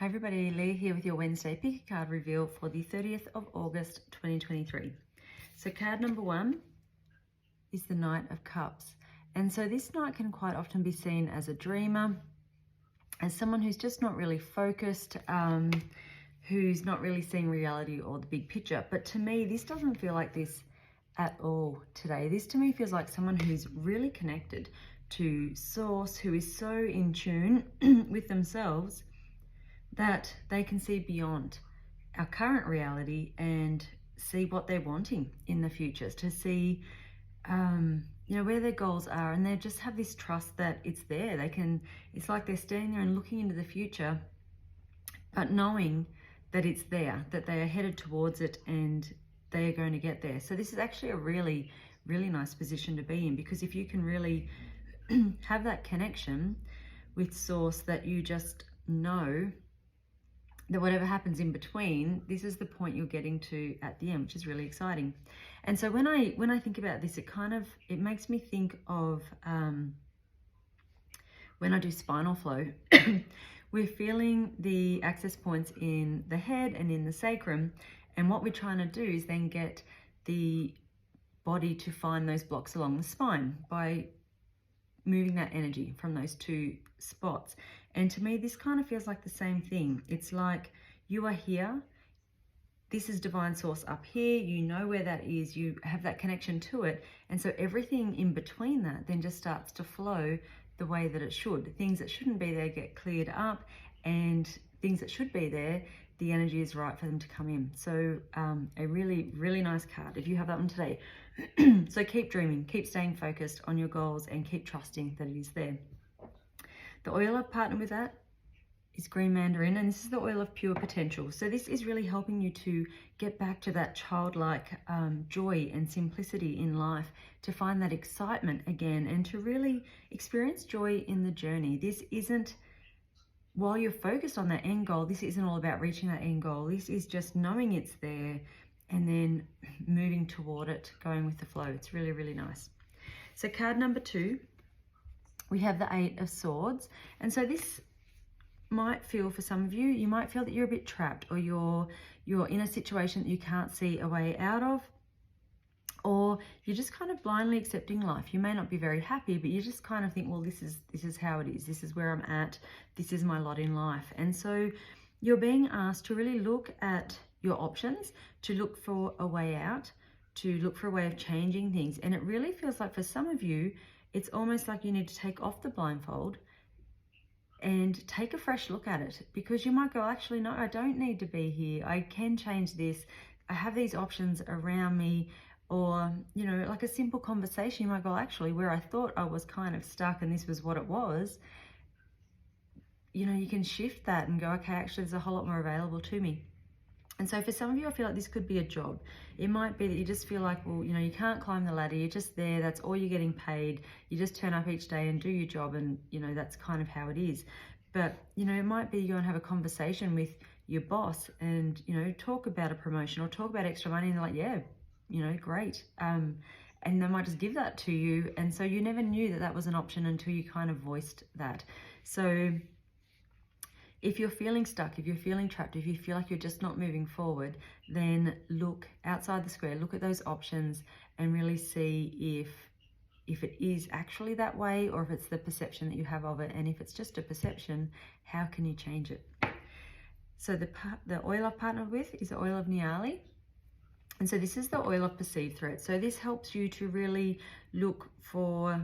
Hi everybody, Lee here with your Wednesday pick a card reveal for the 30th of August 2023. So card number 1 is the Knight of Cups. And so this knight can quite often be seen as a dreamer, as someone who's just not really focused, who's not really seeing reality or the big picture. But to me, this doesn't feel like this at all today. This to me feels like someone who's really connected to Source, who is so in tune with themselves that they can see beyond our current reality and see what they're wanting in the future, to see where their goals are, and they just have this trust that it's there. It's like they're standing there and looking into the future, but knowing that it's there, that they are headed towards it and they are going to get there. So this is actually a really, really nice position to be in, because if you can really have that connection with Source, that you just know that whatever happens in between, this is the point you're getting to at the end, which is really exciting. And so when I think about this, it makes me think of when I do spinal flow. We're feeling the access points in the head and in the sacrum, and what we're trying to do is then get the body to find those blocks along the spine by moving that energy from those two spots. And to me, this kind of feels like the same thing. It's like you are here, this is divine source up here, you know where that is, you have that connection to it, and so everything in between that then just starts to flow the way that it should. Things that shouldn't be there get cleared up, and things that should be there, the energy is right for them to come in. So a really, really nice card if you have that one today. So keep dreaming, keep staying focused on your goals, and keep trusting that it is there. The oil I've partnered with that is green mandarin, and this is the oil of pure potential. So this is really helping you to get back to that childlike joy and simplicity in life, to find that excitement again, and to really experience joy in the journey. This isn't, while you're focused on that end goal, this isn't all about reaching that end goal. This is just knowing it's there and then moving toward it, going with the flow. It's really, really nice. So card number 2, we have the 8 of Swords. And so this might feel, for some of you, you might feel that you're a bit trapped, or you're in a situation that you can't see a way out of, or you're just kind of blindly accepting life. You may not be very happy, but you just kind of think, well, this is how it is. This is where I'm at. This is my lot in life. And so you're being asked to really look at your options, to look for a way out, to look for a way of changing things. And it really feels like for some of you, it's almost like you need to take off the blindfold and take a fresh look at it, because you might go, actually, no, I don't need to be here. I can change this. I have these options around me. Or, like a simple conversation, you might go, actually, where I thought I was kind of stuck and this was what it was, you can shift that and go, okay, actually, there's a whole lot more available to me. And so for some of you, I feel like this could be a job. It might be that you just feel like, well, you can't climb the ladder. You're just there. That's all you're getting paid. You just turn up each day and do your job, and, that's kind of how it is. But, it might be you go and have a conversation with your boss and, talk about a promotion or talk about extra money, and they're like, yeah, great. And they might just give that to you. And so you never knew that that was an option until you kind of voiced that. So if you're feeling stuck, if you're feeling trapped, if you feel like you're just not moving forward, then look outside the square, look at those options and really see if it is actually that way, or if it's the perception that you have of it. And if it's just a perception, how can you change it? So the oil I've partnered with is the oil of Niali. And so this is the oil of perceived threat. So this helps you to really look for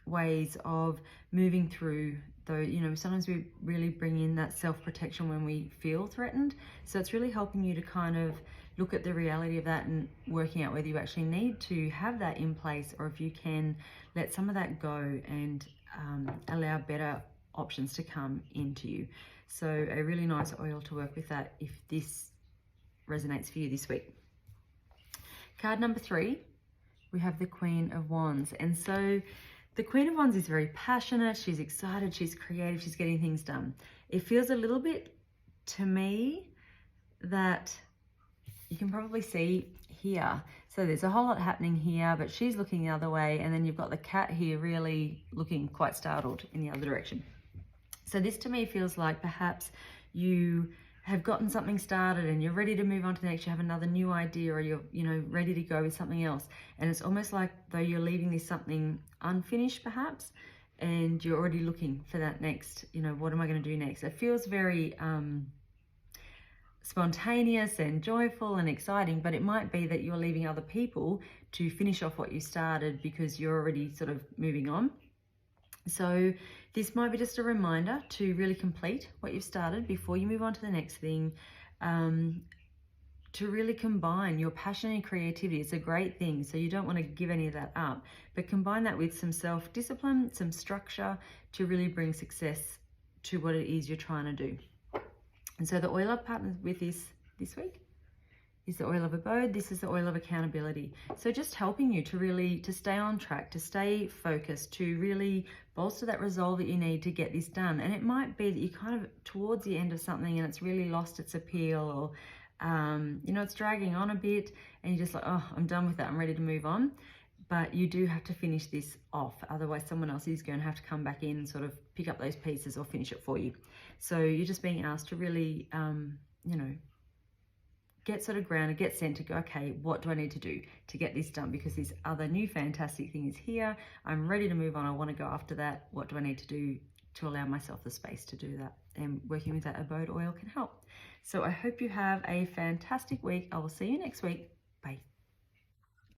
ways of moving through, though, sometimes we really bring in that self-protection when we feel threatened. So it's really helping you to kind of look at the reality of that and working out whether you actually need to have that in place, or if you can let some of that go and allow better options to come into you. So a really nice oil to work with that if this resonates for you this week. Card number 3, we have the Queen of Wands. And so the Queen of Wands is very passionate, she's excited, she's creative, she's getting things done. It feels a little bit to me that you can probably see here. So there's a whole lot happening here, but she's looking the other way, and then you've got the cat here really looking quite startled in the other direction. So this to me feels like perhaps you have gotten something started and you're ready to move on to the next, you have another new idea, or you're ready to go with something else. And it's almost like though you're leaving this something unfinished perhaps, and you're already looking for that next, what am I going to do next? It feels very spontaneous and joyful and exciting, but it might be that you're leaving other people to finish off what you started because you're already sort of moving on. So this might be just a reminder to really complete what you've started before you move on to the next thing, to really combine your passion and creativity. It's a great thing, so you don't want to give any of that up, but combine that with some self-discipline, some structure to really bring success to what it is you're trying to do. And so the oil I've partnered with this week is the oil of abode. This is the oil of accountability. So just helping you to stay on track, to stay focused, to really bolster that resolve that you need to get this done. And it might be that you're kind of towards the end of something and it's really lost its appeal, or it's dragging on a bit and you're just like, oh, I'm done with that, I'm ready to move on. But you do have to finish this off, otherwise someone else is going to have to come back in and sort of pick up those pieces or finish it for you. So you're just being asked to really, get sort of grounded, get sent to go, okay, what do I need to do to get this done? Because this other new fantastic thing is here. I'm ready to move on. I want to go after that. What do I need to do to allow myself the space to do that? And working with that abode oil can help. So I hope you have a fantastic week. I will see you next week.